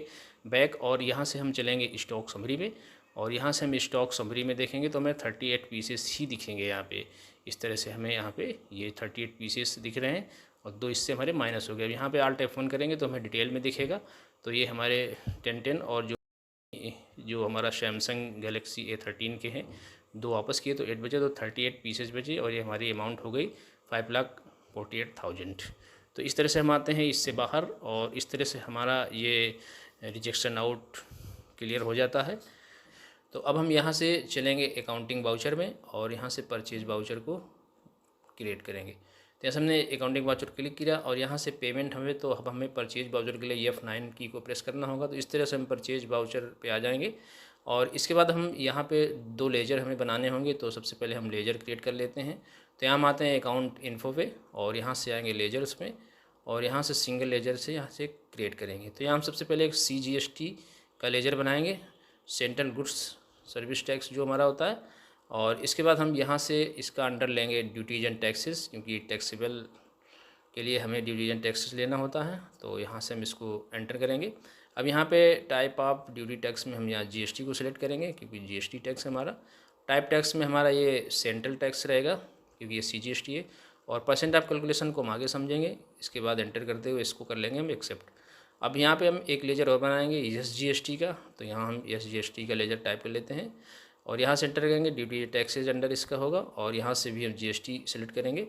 बैक और यहाँ से हम चलेंगे स्टॉक समरी में और यहाँ से हम स्टॉक समरी में देखेंगे तो हमें 38 पीसेस ही दिखेंगे यहाँ पे। इस तरह से हमें यहाँ पे ये 38 पीसेस दिख रहे हैं और 2 इससे हमारे माइनस हो गए। अब यहाँ पे Alt F1 करेंगे तो हमें डिटेल में दिखेगा। तो ये हमारे 10 और जो हमारा सैमसंग गैलेक्सी A13 के हैं 2 वापस किए तो 8 बचे, तो 38 पीसेस बचे और ये हमारी अमाउंट हो गई 5,48,000। तो इस तरह से हम आते हैं इससे बाहर और इस तरह से हमारा ये रिजेक्शन आउट क्लियर हो जाता है। तो अब हम यहाँ से चलेंगे अकाउंटिंग वाउचर में और यहाँ से परचेज वाउचर को क्रिएट करेंगे। तो जैसे हमने अकाउंटिंग वाउचर क्लिक किया और यहाँ से पेमेंट हमें, तो अब हमें परचेज वाउचर के लिए F9 की को प्रेस करना होगा। तो इस तरह से हम परचेज वाउचर पे आ जाएंगे और इसके बाद हम यहाँ पे 2 लेजर हमें बनाने होंगे। तो सबसे पहले हम लेजर क्रिएट कर लेते हैं। तो यहाँ हम आते हैं अकाउंट इन्फो पे और यहाँ से आएंगे लेजर्स में और यहाँ से सिंगल लेजर से यहाँ से क्रिएट करेंगे। तो यहाँ हम सबसे पहले एक CGST का लेजर बनाएंगे, सेंट्रल गुड्स सर्विस टैक्स जो हमारा होता है। और इसके बाद हम यहाँ से इसका अंडर लेंगे ड्यूटीज एंड टैक्सेस, क्योंकि टैक्सेबल के लिए हमें ड्यूटीज एंड टैक्सेस लेना होता है। तो यहाँ से हम इसको एंटर करेंगे। अब यहाँ पे टाइप ऑफ ड्यूटी टैक्स में हम यहाँ GST को सिलेक्ट करेंगे क्योंकि GST टैक्स हमारा। टाइप टैक्स में हमारा ये सेंट्रल टैक्स रहेगा क्योंकि ये CGST है। और परसेंट ऑफ कैलकुलेशन को हम आगे समझेंगे। इसके बाद एंटर करते हुए इसको कर लेंगे हम एक्सेप्ट। अब यहाँ पे हम एक लेजर और बनाएंगे SGST का। तो यहाँ हम SGST का लेजर टाइप कर लेते हैं और यहाँ से एंटर करेंगे, ड्यूटी टैक्सेज अंडर इसका होगा और यहाँ से भी हम GST सेलेक्ट करेंगे।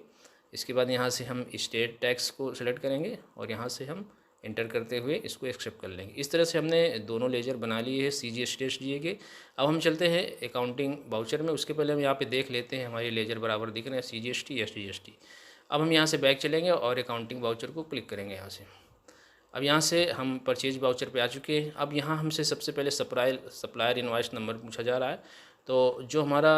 इसके बाद यहाँ से हम स्टेट टैक्स को सिलेक्ट करेंगे और यहाँ से हम एंटर करते हुए इसको एक्सेप्ट कर लेंगे। इस तरह से हमने दोनों लेजर बना लिए हैं CGST के। अब हम चलते हैं अकाउंटिंग वाउचर में। उसके पहले हम यहाँ पे देख लेते हैं हमारे लेजर बराबर दिख रहे हैं CGST SGST। अब हम यहाँ से बैक चलेंगे और अकाउंटिंग वाउचर को क्लिक करेंगे यहाँ से। अब यहाँ से हम परचेज वाउचर पे आ चुके हैं। अब यहाँ हमसे सबसे पहले सप्लायर इनवॉइस नंबर पूछा जा रहा है। तो जो हमारा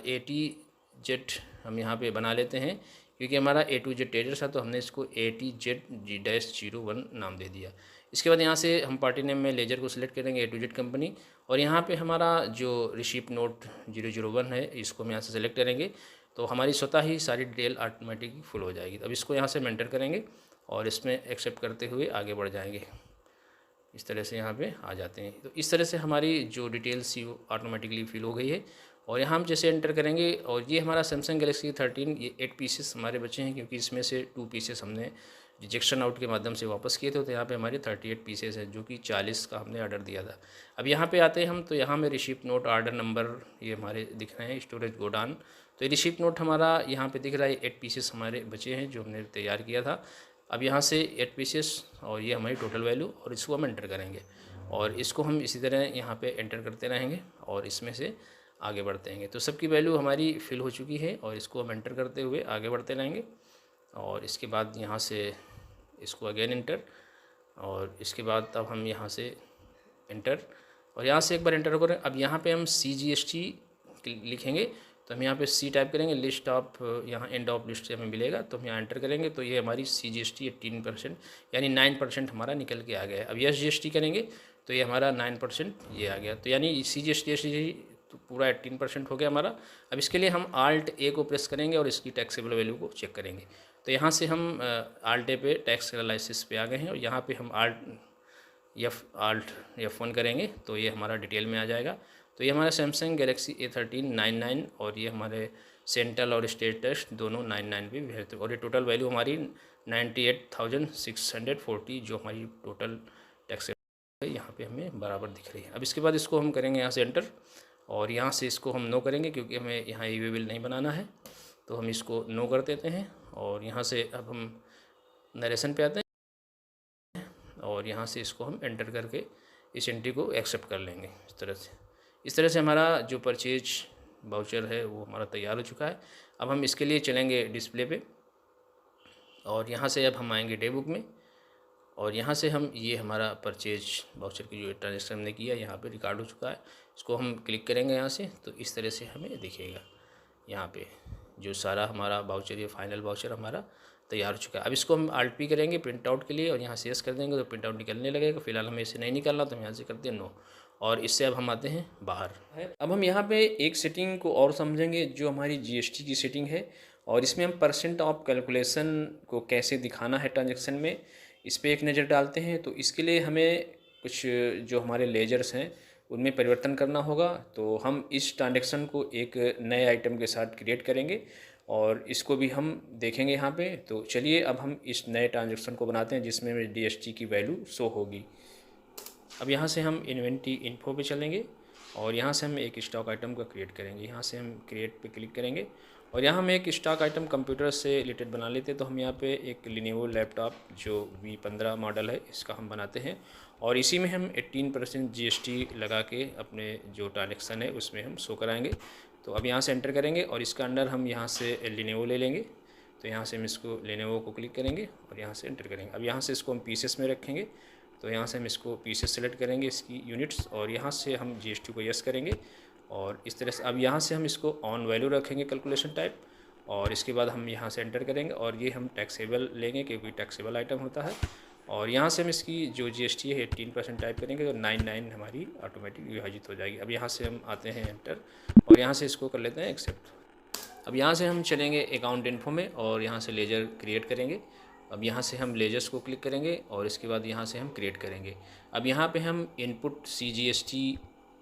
ATZ हम यहाँ पे बना लेते हैं क्योंकि हमारा A to Z ट्रेडर्स था, तो हमने इसको ATZ-01 नाम दे दिया। इसके बाद यहाँ से हम पार्टी नेम में लेजर को सिलेक्ट करेंगे, A to Z कंपनी, और यहाँ पे हमारा जो रिसीप्ट नोट 001 है इसको हम यहाँ से सिलेक्ट करेंगे, तो हमारी स्वतः ही सारी डिटेल ऑटोमेटिक फुल हो जाएगी। अब इसको यहाँ से मेंटर करेंगे और इसमें एक्सेप्ट करते हुए आगे बढ़ जाएंगे। इस तरह से यहाँ पे आ जाते हैं। तो इस तरह से हमारी जो डिटेल्स थी वो ऑटोमेटिकली फिल हो गई है। और यहाँ हम जैसे एंटर करेंगे, और ये हमारा सैमसंग गैलेक्सी 13, ये 8 पीसेस हमारे बचे हैं, क्योंकि इसमें से 2 पीसेस हमने रिजेक्शन आउट के माध्यम से वापस किए थे। तो यहाँ पे हमारे 38 पीसेस हैं, जो कि 40 का हमने ऑर्डर दिया था। अब यहाँ पे आते हैं हम, तो यहाँ में रिसीप्ट नोट, ऑर्डर नंबर ये हमारे दिख रहे हैं, स्टोरेज गोडाउन। तो ये रिसीप्ट नोट हमारा यहाँ पे दिख रहा है, 8 पीसेस हमारे बचे हैं जो हमने तैयार किया था। अब यहाँ से 8 पीसेस और ये हमारी टोटल वैल्यू, और इसको हम एंटर करेंगे, और इसको हम इसी तरह यहाँ पे एंटर करते रहेंगे और इसमें से आगे बढ़ते रहेंगे। तो सबकी वैल्यू हमारी फिल हो चुकी है, और इसको हम एंटर करते हुए आगे बढ़ते रहेंगे। और इसके बाद यहाँ से इसको अगेन एंटर, और इसके बाद अब हम यहाँ से एंटर, और यहाँ से एक बार एंटर करें। अब यहाँ पे हम CGST लिखेंगे, तो हम यहाँ पे C टाइप करेंगे, लिस्ट ऑफ, यहाँ एंड ऑफ लिस्ट से हमें मिलेगा, तो हम यहाँ एंटर करेंगे। तो ये हमारी CGST 18% यानी 9% हमारा निकल के आ गया है। अब SGST करेंगे तो ये हमारा 9% ये आ गया, तो यानी CGST तो पूरा 18% हो गया हमारा। अब इसके लिए हम Alt+A को प्रेस करेंगे और इसकी टैक्सेबल वैल्यू को चेक करेंगे। तो यहाँ से हम Alt+A पे टैक्स एनालिसिस पे आ गए हैं, और यहाँ पे हम Alt F1 करेंगे, तो ये हमारा डिटेल में आ जाएगा। तो ये हमारा सैमसंग गैलेक्सी A13 99, और ये हमारे सेंट्रल और स्टेट टेस्ट दोनों 99 भी है, और ये टोटल वैल्यू हमारी 98,640 जो हमारी टोटल टैक्स यहाँ पे हमें बराबर दिख रही है। अब इसके बाद इसको हम करेंगे यहाँ से एंटर, और यहाँ से इसको हम नो करेंगे, क्योंकि हमें यहाँ ई-वे बिल नहीं बनाना है, तो हम इसको नो कर देते हैं। और यहाँ से अब हम नरेशन पे आते हैं, और यहाँ से इसको हम एंटर करके इस एंट्री को एक्सेप्ट कर लेंगे। इस तरह से हमारा जो परचेज वाउचर है वो हमारा तैयार हो चुका है। अब हम इसके लिए चलेंगे डिस्प्ले पे, और यहाँ से अब हम आएंगे डे बुक में, और यहाँ से हम ये हमारा परचेज वाउचर की जो ट्रांजेक्शन हमने किया यहाँ पे रिकॉर्ड हो चुका है। इसको हम क्लिक करेंगे यहाँ से, तो इस तरह से हमें दिखेगा यहाँ पे जो सारा हमारा वाउचर, ये फाइनल वाउचर हमारा तैयार हो चुका है। अब इसको हम Alt+P करेंगे प्रिंट आउट के लिए, और यहाँ से यस कर देंगे तो प्रिंट आउट निकलने लगेगा। फिलहाल हमें इसे नहीं निकालना, तो हम यहाँ से करते हैं नो, और इससे अब हम आते हैं बाहर। अब हम यहाँ पे एक सेटिंग को और समझेंगे, जो हमारी GST की सेटिंग है, और इसमें हम परसेंट ऑफ कैलकुलेशन को कैसे दिखाना है ट्रांजेक्शन में, इस पर एक नज़र डालते हैं। तो इसके लिए हमें कुछ जो हमारे लेजर्स हैं उनमें परिवर्तन करना होगा। तो हम इस ट्रांजेक्शन को एक नए आइटम के साथ क्रिएट करेंगे, और इसको भी हम देखेंगे यहाँ पे। तो चलिए अब हम इस नए ट्रांजेक्शन को बनाते हैं, जिसमें DST की वैल्यू शो होगी। अब यहाँ से हम इन्वेंट्री इन्फो पे चलेंगे, और यहाँ से हम एक स्टॉक आइटम का क्रिएट करेंगे। यहाँ से हम क्रिएट पे क्लिक करेंगे, और यहाँ हम एक स्टॉक आइटम कंप्यूटर से रिलेटेड बना लेते हैं। तो हम यहाँ पे एक लिनोवो लैपटॉप जो V15 मॉडल है इसका हम बनाते हैं, और इसी में हम 18% GST लगा के अपने जो ट्रांजेक्शन है उसमें हम शो कराएंगे। तो अब यहाँ से एंटर करेंगे, और इसका अंडर हम यहाँ से लिनोवो ले लेंगे। तो यहाँ से हम इसको लिनोवो को क्लिक करेंगे, और यहाँ से एंटर करेंगे। अब यहाँ से इसको हम पीसेस में रखेंगे, तो यहाँ से हम इसको पीसेस सेलेक्ट करेंगे, इसकी यूनिट्स, और यहाँ से हम GST को यस करेंगे। और इस तरह से अब यहाँ से हम इसको ऑन वैल्यू रखेंगे कैलकुलेशन टाइप, और इसके बाद हम यहाँ से एंटर करेंगे, और ये हम टैक्सेबल लेंगे क्योंकि टैक्सेबल आइटम होता है। और यहाँ से हम इसकी जो GST है 18% टाइप करेंगे, तो 99 हमारी ऑटोमेटिक विभाजित हो जाएगी। अब यहाँ से हम आते हैं एंटर, और यहाँ से इसको कर लेते हैं एक्सेप्ट। अब यहाँ से हम चलेंगे अकाउंट इन्फो में, और यहाँ से लेजर क्रिएट करेंगे। अब यहाँ से हम लेजर्स को क्लिक करेंगे, और इसके बाद यहाँ से हम क्रिएट करेंगे। अब यहाँ पे हम इनपुट CGST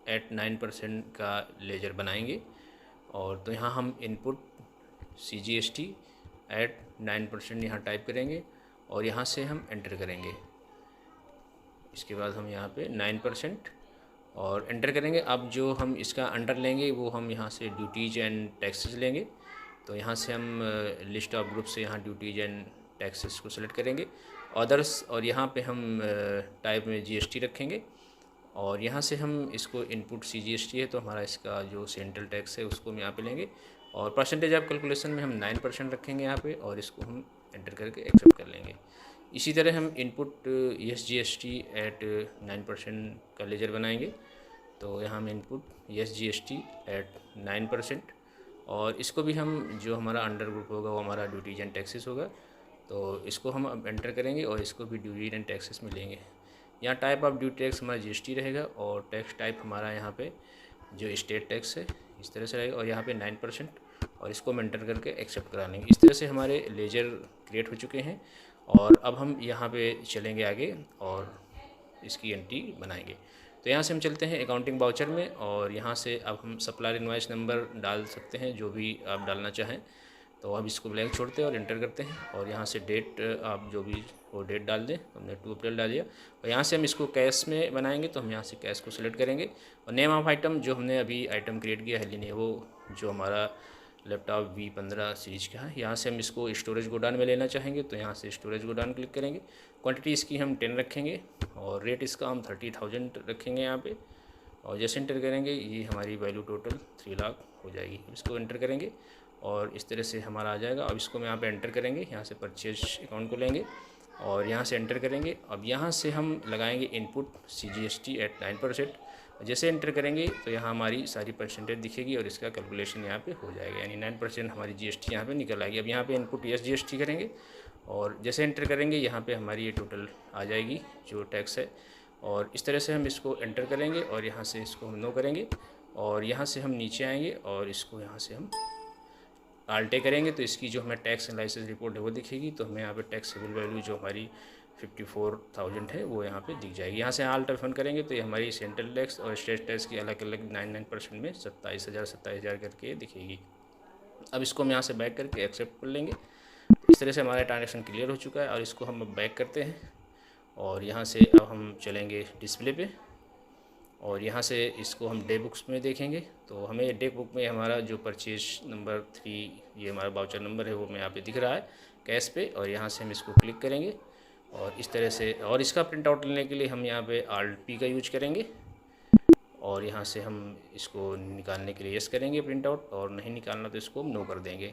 एट 9% का लेजर बनाएंगे, और तो यहाँ हम इनपुट CGST एट 9% यहाँ टाइप करेंगे, और यहाँ से हम एंटर करेंगे। इसके बाद हम यहाँ पे 9% और एंटर करेंगे। अब जो हम इसका अंडर लेंगे वो हम यहाँ से ड्यूटीज एंड टैक्सेस लेंगे। तो यहाँ से हम लिस्ट ऑफ ग्रुप से यहाँ ड्यूटीज एंड टैक्सेस को सेलेक्ट करेंगे, अदर्स, और यहाँ पे हम टाइप में GST रखेंगे, और यहाँ से हम इसको इनपुट CGST है तो हमारा इसका जो सेंट्रल टैक्स है उसको हम यहाँ पे लेंगे, और परसेंटेज ऑफ कैलकुलेशन में हम 9% रखेंगे यहाँ पे, और इसको हम एंटर करके एक्सेप्ट कर लेंगे। इसी तरह हम इनपुट SGST एट 9% का लेजर बनाएंगे। तो यहाँ हम इनपुट SGST एट 9%, और इसको भी हम जो हमारा अंडर ग्रुप होगा वो हमारा ड्यूटीज एंड टैक्सेस होगा। तो इसको हम अब एंटर करेंगे, और इसको भी ड्यूटीज एंड टैक्सेस में लेंगे। यहाँ टाइप ऑफ ड्यू टैक्स हमारा जीएसटी रहेगा और टैक्स टाइप हमारा यहाँ पे जो स्टेट टैक्स है इस तरह से रहेगा और यहाँ पे 9% और इसको हम एंटर करके एक्सेप्ट करा लेंगे। इस तरह से हमारे लेजर क्रिएट हो चुके हैं और अब हम यहाँ पे चलेंगे आगे और इसकी एंट्री बनाएंगे। तो यहाँ से हम चलते हैं अकाउंटिंग वाउचर में और यहाँ से अब हम सप्लायर इनवॉइस नंबर डाल सकते हैं जो भी आप डालना चाहें। तो अब इसको ब्लैंक छोड़ते हैं और इंटर करते हैं और यहाँ से डेट आप जो भी वो डेट डाल दें। हमने 2 अप्रैल डाल दिया और यहाँ से हम इसको कैश में बनाएंगे तो हम यहाँ से कैश को सिलेक्ट करेंगे और नेम ऑफ आइटम जो हमने अभी आइटम क्रिएट किया है लिनोवो जो हमारा लैपटॉप V15 सीरीज़ का है, यहाँ से हम इसको स्टोरेज गोडाउन में लेना चाहेंगे तो यहाँ से स्टोरेज गोडाउन क्लिक करेंगे। क्वांटिटी इसकी हम 10 रखेंगे और रेट इसका हम 30,000 रखेंगे यहाँ पे और जैसे इंटर करेंगे ये हमारी वैल्यू टोटल 3 लाख हो जाएगी। इसको इंटर करेंगे और इस तरह से हमारा आ जाएगा। अब इसको हम यहाँ पे एंटर करेंगे, यहाँ से परचेज अकाउंट को लेंगे और यहाँ से एंटर करेंगे। अब यहाँ से हम लगाएंगे इनपुट CGST एट 9%। जैसे एंटर करेंगे तो यहाँ हमारी सारी परसेंटेज दिखेगी और इसका कैलकुलेशन यहाँ पे हो जाएगा, यानी 9% हमारी GST यहाँ पे निकल आएगी। अब यहाँ पे इनपुट SGST करेंगे और जैसे एंटर करेंगे यहाँ पे हमारी ये टोटल आ जाएगी जो टैक्स है और इस तरह से हम इसको एंटर करेंगे और यहाँ से इसको हम नो करेंगे और यहाँ से हम नीचे आएंगे और इसको यहाँ से हम आल्टे करेंगे तो इसकी जो हमें टैक्स एनालिसिस रिपोर्ट है वो दिखेगी। तो हमें यहाँ पे टैक्सेबल वैल्यू जो हमारी 54,000 है वो यहाँ पे दिख जाएगी। यहाँ से आल्ट F1 करेंगे तो ये हमारी सेंट्रल टैक्स और स्टेट टैक्स की अलग अलग 9% में 27,000 करके दिखेगी। अब इसको हम यहाँ से बैक करके एक्सेप्ट कर लेंगे। इस तरह से हमारा ट्रांजेक्शन क्लियर हो चुका है और इसको हम अब बैक करते हैं और यहाँ से अब हम चलेंगे डिस्प्ले पे और यहाँ से इसको हम डे बुक्स में देखेंगे तो हमें डे बुक में हमारा जो परचेज नंबर 3 ये हमारा वाउचर नंबर है वो हमें यहाँ पे दिख रहा है कैश पे और यहाँ से हम इसको क्लिक करेंगे और इस तरह से और इसका प्रिंट आउट लेने के लिए हम यहाँ पे Alt+P का यूज करेंगे और यहाँ से हम इसको निकालने के लिए यस करेंगे प्रिंट आउट और नहीं निकालना तो इसको हम नो कर देंगे।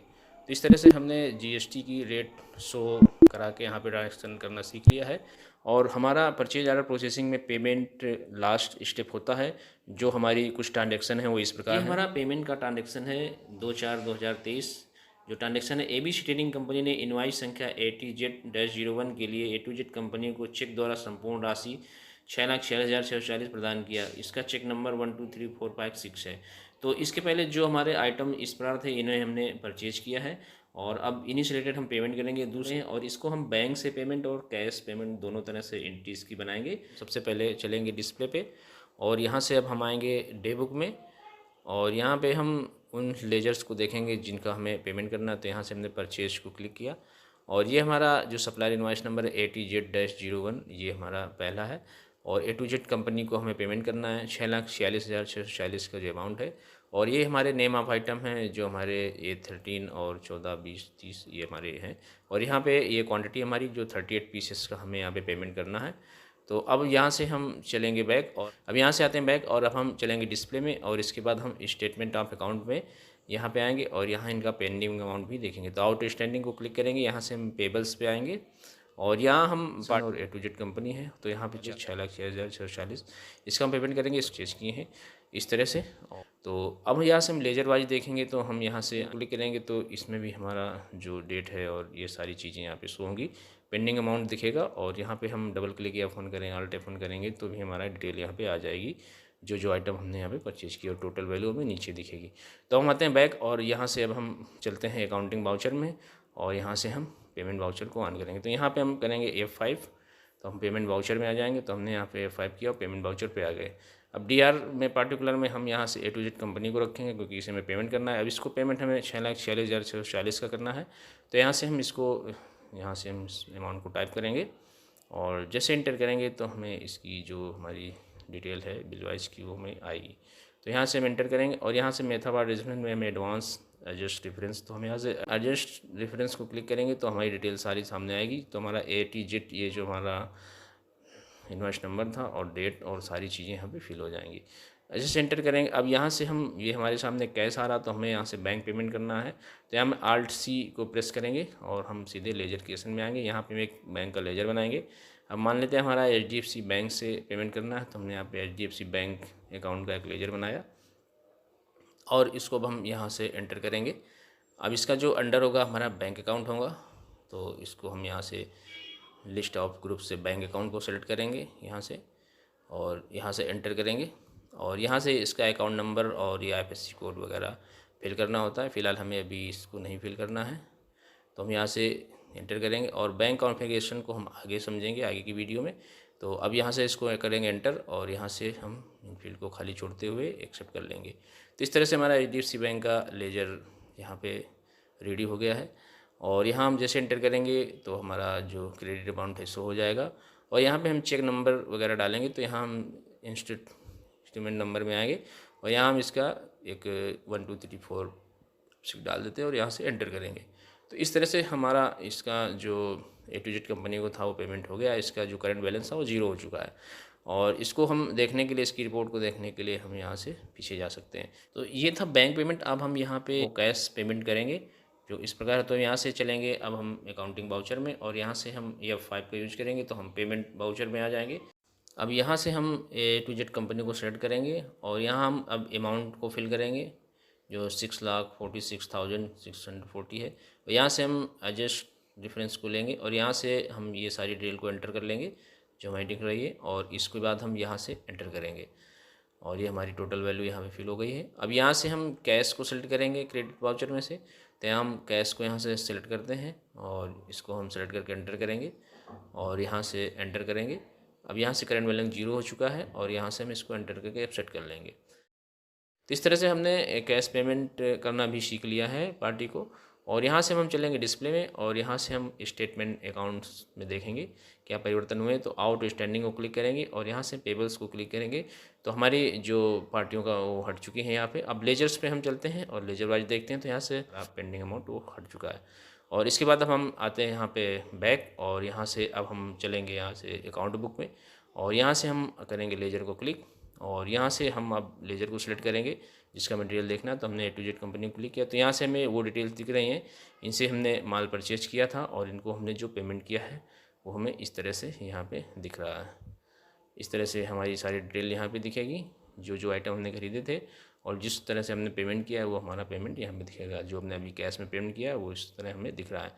तो इस तरह से हमने GST की रेट शो करा के यहाँ पे ट्रांजेक्शन करना सीख लिया है और हमारा परचेज ऑर्डर प्रोसेसिंग में पेमेंट लास्ट स्टेप होता है। जो हमारी कुछ ट्रांजेक्शन है वो इस प्रकार है। हमारा पेमेंट का ट्रांजेक्शन है 2/4/2023। जो ट्रांजेक्शन है ABC ट्रेडिंग कंपनी ने इनवाइस संख्या ATZ-01 के लिए A2Z कंपनी को चेक द्वारा संपूर्ण राशि 6,46,640 प्रदान किया। इसका चेक नंबर 12345 है। तो इसके पहले जो हमारे आइटम इस प्रकार थे इन्हें हमने परचेज किया है और अब इन्हीं से रिलेटेड हम पेमेंट करेंगे दूसरे और इसको हम बैंक से पेमेंट और कैश पेमेंट दोनों तरह से एंट्रीज की बनाएंगे। सबसे पहले चलेंगे डिस्प्ले पे और यहाँ से अब हम आएंगे डे बुक में और यहाँ पे हम उन लेजर्स को देखेंगे जिनका हमें पेमेंट करना है। तो यहाँ से हमने परचेज को क्लिक किया और ये हमारा जो सप्लायर इनवॉइस नंबर है ATZ-01 ये हमारा पहला है और A2Z कंपनी को हमें पेमेंट करना है 6,46,640 का जो अमाउंट है और ये हमारे नेम ऑफ आइटम हैं जो हमारे ये 13 और 14, 20, 30 ये हमारे हैं और यहाँ पे ये क्वांटिटी हमारी जो 38 पीसेस का हमें यहाँ पे पेमेंट करना है। तो अब यहाँ से हम चलेंगे बैक और अब यहाँ से आते हैं बैक और अब हम चलेंगे डिस्प्ले में और इसके बाद हम स्टेटमेंट ऑफ अकाउंट में यहाँ पे आएंगे और यहाँ इनका पेंडिंग अमाउंट भी देखेंगे। तो आउटस्टैंडिंग को क्लिक करेंगे, यहाँ से हम पेबल्स पे आएंगे और यहाँ हम और A2Z कंपनी है तो यहाँ पे 6,46,640 इसका हम पेमेंट करेंगे। इस चीज़ किए हैं इस तरह से। तो अब यहाँ से हम लेजर वाइज देखेंगे तो हम यहाँ से क्लिक करेंगे तो इसमें भी हमारा जो डेट है और ये सारी चीज़ें यहाँ पे शो होंगी, पेंडिंग अमाउंट दिखेगा और यहाँ पे हम डबल क्लिक या फ़ोन करेंगे Alt F1 करेंगे तो भी हमारा डिटेल यहाँ पे आ जाएगी जो जो आइटम हमने यहाँ पे परचेज किया और टोटल वैल्यू हमें नीचे दिखेगी। तो हम आते हैं बैक और यहाँ से अब हम चलते हैं अकाउंटिंग वाउचर में और यहाँ से हम पेमेंट वाउचर को ऑन करेंगे। तो यहाँ पे हम करेंगे F5 तो हम पेमेंट वाउचर में आ जाएंगे। तो हमने यहाँ पे F5 किया और पेमेंट वाउचर पे आ गए। अब DR में पार्टिकुलर में हम यहाँ से A2Z कंपनी को रखेंगे क्योंकि इसे हमें पेमेंट करना है। अब इसको पेमेंट हमें 6,46,640 का करना है। तो यहाँ से हम इसको यहाँ से हम इस अमाउंट को टाइप करेंगे और जैसे इंटर करेंगे तो हमें इसकी जो हमारी डिटेल है बिल वाइज की वो हमें आएगी। तो यहाँ से हम इंटर करेंगे और यहाँ से मेथड एडजस्टमेंट में हमें एडवांस एडजस्ट रेफरेंस तो हम यहाँ से एडजस्ट रेफरेंस को क्लिक करेंगे तो हमारी डिटेल सारी सामने आएगी। तो हमारा ATZ ये जो हमारा इनवॉइस नंबर था और डेट और सारी चीज़ें यहाँ पे फिल हो जाएंगी। एडजस्ट एंटर करेंगे। अब यहाँ से हम ये हमारे सामने कैश आ रहा तो हमें यहाँ से बैंक पेमेंट करना है तो यहाँ में Alt+C को प्रेस करेंगे और हम सीधे लेजर क्रिएशन में आएंगे। यहाँ पे हम एक बैंक का लेजर बनाएंगे। अब मान लेते हैं हमारा HDFC बैंक से पेमेंट करना है तो हमने यहाँ पे HDFC बैंक अकाउंट का एक लेजर बनाया और इसको अब हम यहाँ से एंटर करेंगे। अब इसका जो अंडर होगा हमारा बैंक अकाउंट होगा तो इसको हम यहाँ से लिस्ट ऑफ ग्रुप से बैंक अकाउंट को सेलेक्ट करेंगे यहाँ से, और यहाँ से एंटर करेंगे, और यहाँ से इसका अकाउंट नंबर और ये IFSC कोड वगैरह फिल करना होता है। फ़िलहाल हमें अभी इसको नहीं फिल करना है, तो हम यहाँ से एंटर करेंगे, और बैंक कॉन्फ़िगरेशन को हम आगे समझेंगे आगे की वीडियो में। तो अब यहाँ से इसको करेंगे एंटर, और यहाँ से हम इन फील्ड को खाली छोड़ते हुए एक्सेप्ट कर लेंगे। तो इस तरह से हमारा HDFC बैंक का लेजर यहाँ पे रेडी हो गया है। और यहाँ हम जैसे एंटर करेंगे तो हमारा जो क्रेडिट अमाउंट है शो हो जाएगा, और यहाँ पे हम चेक नंबर वगैरह डालेंगे, तो यहाँ हम इंस्टेटमेंट नंबर में आएंगे, और यहाँ हम इसका एक 1 2 3 4 डाल देते हैं और यहाँ से एंटर करेंगे। तो इस तरह से हमारा इसका जो A to Z कंपनी को था वो पेमेंट हो गया। इसका जो करंट बैलेंस था वो 0 हो चुका है, और इसको हम देखने के लिए, इसकी रिपोर्ट को देखने के लिए हम यहाँ से पीछे जा सकते हैं। तो ये था बैंक पेमेंट। अब हम यहाँ पे कैश पेमेंट करेंगे जो इस प्रकार है। तो यहाँ से चलेंगे अब हम अकाउंटिंग वाउचर में, और यहाँ से हम F5 का यूज करेंगे, तो हम पेमेंट वाउचर में आ जाएंगे। अब यहाँ से हम A to Z कंपनी को सेलेक्ट करेंगे, और यहाँ हम अब अमाउंट को फिल करेंगे जो 6,46,640 है। और यहाँ से हम एडजस्ट डिफरेंस को लेंगे, और यहाँ से हम ये सारी डिटेल को एंटर कर लेंगे जो हमारी दिख रही है, और इसके बाद हम यहाँ से एंटर करेंगे, और ये हमारी टोटल वैल्यू यहाँ पे फिल हो गई है। अब यहाँ से हम कैश को सेलेक्ट करेंगे क्रेडिट वाउचर में से, तो यहाँ हम कैश को यहाँ से सेलेक्ट करते हैं, और इसको हम सेलेक्ट करके एंटर करेंगे, और यहाँ से एंटर करेंगे। अब यहाँ से करंट बैलेंस 0 हो चुका है, और यहाँ से हम इसको एंटर करके एक्सेप्ट कर लेंगे। तो इस तरह से हमने कैश पेमेंट करना भी सीख लिया है पार्टी को। और यहाँ से हम चलेंगे डिस्प्ले में, और यहाँ से हम स्टेटमेंट अकाउंट्स में देखेंगे क्या परिवर्तन हुए। तो आउट स्टैंडिंग को क्लिक करेंगे, और यहाँ से पेबल्स को क्लिक करेंगे, तो हमारी जो पार्टियों का वो हट चुकी हैं यहाँ पे। अब लेजर्स पे हम चलते हैं और लेजर वाइज देखते हैं, तो यहाँ से पेंडिंग अमाउंट वो हट चुका है। और इसके बाद अब हम आते हैं यहाँ पे बैक, और यहाँ से अब हम चलेंगे यहाँ से अकाउंट बुक में, और यहाँ से हम करेंगे लेजर को क्लिक, और यहाँ से हम अब लेजर को सिलेक्ट करेंगे जिसका मटेरियल देखना है। तो हमने A to Z कंपनी को क्लिक किया, तो यहाँ से हमें वो डिटेल्स दिख रही हैं, इनसे हमने माल परचेज किया था, और इनको हमने जो पेमेंट किया है वो हमें इस तरह से यहाँ पे दिख रहा है। इस तरह से हमारी सारी डिटेल यहाँ पे दिखेगी, जो जो आइटम हमने खरीदे थे और जिस तरह से हमने पेमेंट किया है वो हमारा पेमेंट यहाँ पे दिखेगा। जो हमने अभी कैश में पेमेंट किया है वो इस तरह हमें दिख रहा है,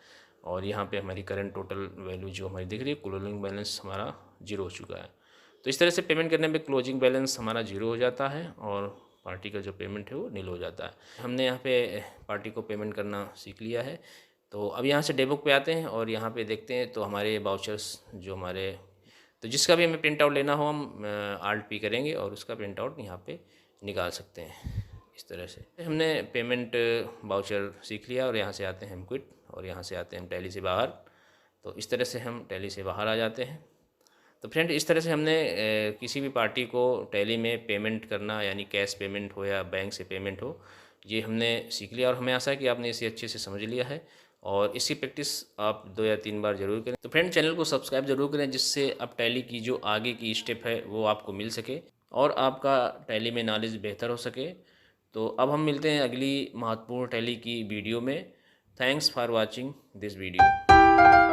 और यहाँ पे हमारी करंट टोटल वैल्यू जो हमारी दिख रही है, क्लोजिंग बैलेंस हमारा 0 हो चुका है। तो इस तरह से पेमेंट करने पे क्लोजिंग बैलेंस हमारा 0 हो जाता है, और पार्टी का जो पेमेंट है वो नील हो जाता है। हमने यहाँ पे पार्टी को पेमेंट करना सीख लिया है। तो अब यहाँ से डे बुक पे आते हैं, और यहाँ पे देखते हैं तो हमारे वाउचर्स जो हमारे, तो जिसका भी हमें प्रिंट आउट लेना हो हम Alt+P करेंगे, और उसका प्रिंट आउट यहाँ पे निकाल सकते हैं। इस तरह से हमने पेमेंट वाउचर सीख लिया, और यहाँ से आते हैं हम क्विट, और यहाँ से आते हैं हम टैली से बाहर। तो इस तरह से हम टैली से बाहर आ जाते हैं। तो फ्रेंड, इस तरह से हमने किसी भी पार्टी को टैली में पेमेंट करना, यानी कैश पेमेंट हो या बैंक से पेमेंट हो, ये हमने सीख लिया, और हमें आशा है कि आपने इसे अच्छे से समझ लिया है, और इसकी प्रैक्टिस आप 2 या 3 बार ज़रूर करें। तो फ्रेंड, चैनल को सब्सक्राइब ज़रूर करें, जिससे अब टैली की जो आगे की स्टेप है वो आपको मिल सके, और आपका टैली में नॉलेज बेहतर हो सके। तो अब हम मिलते हैं अगली महत्वपूर्ण टैली की वीडियो में। Thanks for watching this video.